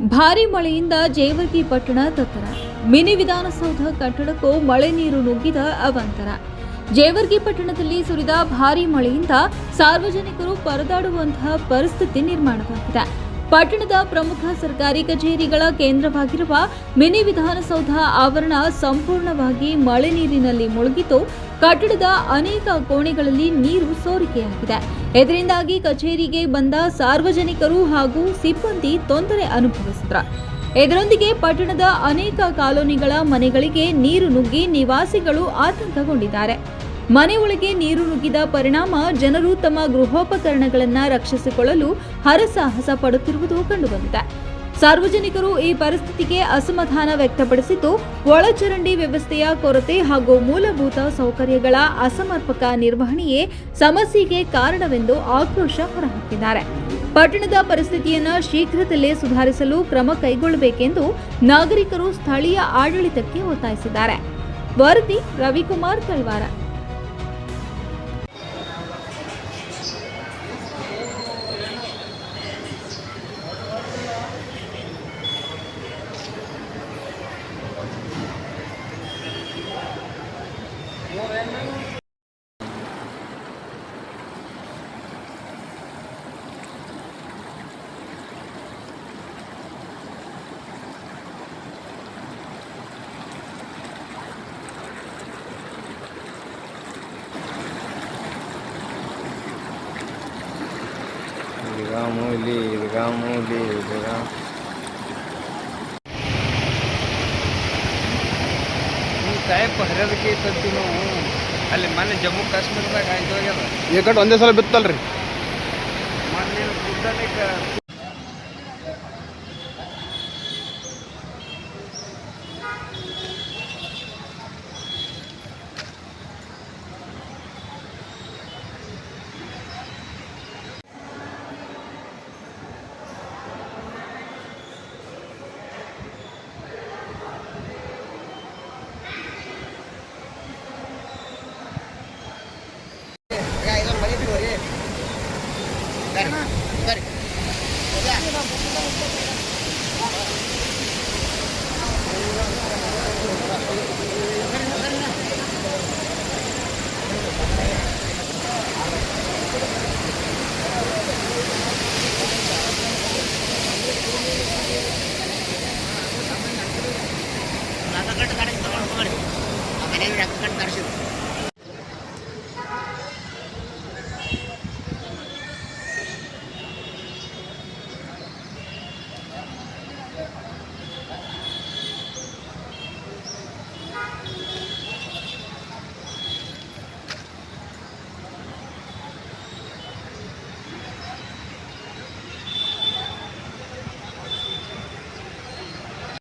ಭಾರೀ ಮಳೆಯಿಂದ ಜೇವರ್ಗಿ ಪಟ್ಟಣ ತತ್ತರ. ಮಿನಿ ವಿಧಾನಸೌಧ ಕಟ್ಟಡಕ್ಕೂ ಮಳೆ ನೀರು ನುಗ್ಗಿದ ಅವಾಂತರ. ಜೇವರ್ಗಿ ಪಟ್ಟಣದಲ್ಲಿ ಸುರಿದ ಭಾರೀ ಮಳೆಯಿಂದ ಸಾರ್ವಜನಿಕರು ಪರದಾಡುವಂತಹ ಪರಿಸ್ಥಿತಿ ನಿರ್ಮಾಣವಾಗಿದೆ. ಪಟ್ಟಣದ ಪ್ರಮುಖ ಸರ್ಕಾರಿ ಕಚೇರಿಗಳ ಕೇಂದ್ರವಾಗಿರುವ ಮಿನಿ ವಿಧಾನಸೌಧ ಆವರಣ ಸಂಪೂರ್ಣವಾಗಿ ಮಳೆ ನೀರಿನಲ್ಲಿ ಮುಳುಗಿದ್ದು, ಕಟ್ಟಡದ ಅನೇಕ ಕೋಣೆಗಳಲ್ಲಿ ನೀರು ಸೋರಿಕೆಯಾಗಿದೆ. ಇದರಿಂದಾಗಿ ಕಚೇರಿಗೆ ಬಂದ ಸಾರ್ವಜನಿಕರು ಹಾಗೂ ಸಿಬ್ಬಂದಿ ತೊಂದರೆ ಅನುಭವಿಸಿದರು. ಇದರೊಂದಿಗೆ ಪಟ್ಟಣದ ಅನೇಕ ಕಾಲೋನಿಗಳ ಮನೆಗಳಿಗೆ ನೀರು ನುಗ್ಗಿ ನಿವಾಸಿಗಳು ಆತಂಕಗೊಂಡಿದ್ದಾರೆ. ಮನೆ ಒಳಗೆ ನೀರು ನುಗ್ಗಿದ ಪರಿಣಾಮ ಜನರು ತಮ್ಮ ಗೃಹೋಪಕರಣಗಳನ್ನು ರಕ್ಷಿಸಿಕೊಳ್ಳಲು ಹರಸಾಹಸ ಪಡುತ್ತಿರುವುದು ಕಂಡುಬಂದಿದೆ. ಸಾರ್ವಜನಿಕರು ಈ ಪರಿಸ್ಥಿತಿಗೆ ಅಸಮಾಧಾನ ವ್ಯಕ್ತಪಡಿಸಿದ್ದು, ಒಳಚರಂಡಿ ವ್ಯವಸ್ಥೆಯ ಕೊರತೆ ಹಾಗೂ ಮೂಲಭೂತ ಸೌಕರ್ಯಗಳ ಅಸಮರ್ಪಕ ನಿರ್ವಹಣೆಯೇ ಸಮಸ್ಯೆಗೆ ಕಾರಣವೆಂದು ಆಕ್ರೋಶ ಹೊರಹಾಕಿದ್ದಾರೆ. ಪಟ್ಟಣದ ಪರಿಸ್ಥಿತಿಯನ್ನು ಶೀಘ್ರದಲ್ಲೇ ಸುಧಾರಿಸಲು ಕ್ರಮ ಕೈಗೊಳ್ಳಬೇಕೆಂದು ನಾಗರಿಕರು ಸ್ಥಳೀಯ ಆಡಳಿತಕ್ಕೆ ಒತ್ತಾಯಿಸಿದ್ದಾರೆ. ವರದಿ ರವಿಕುಮಾರ್ ತಳವಾರ. ಸಾಯಪ್ಪ ಹರಿಯೋದಕ್ಕೆ ತಂತೀವಿ ನಾವು. ಅಲ್ಲಿ ಮೊನ್ನೆ ಜಮ್ಮು ಕಾಶ್ಮೀರದಾಗ ಆಯ್ತು ಹೋಗ್ಯದ. ಏಕಟ್ ಒಂದೇ ಸಲ ಬಿತ್ತಲ್ರಿ ಮೊನ್ನೆ ಗುಡ್ಡಕ್ಕೆ ರೊಕ್ಕ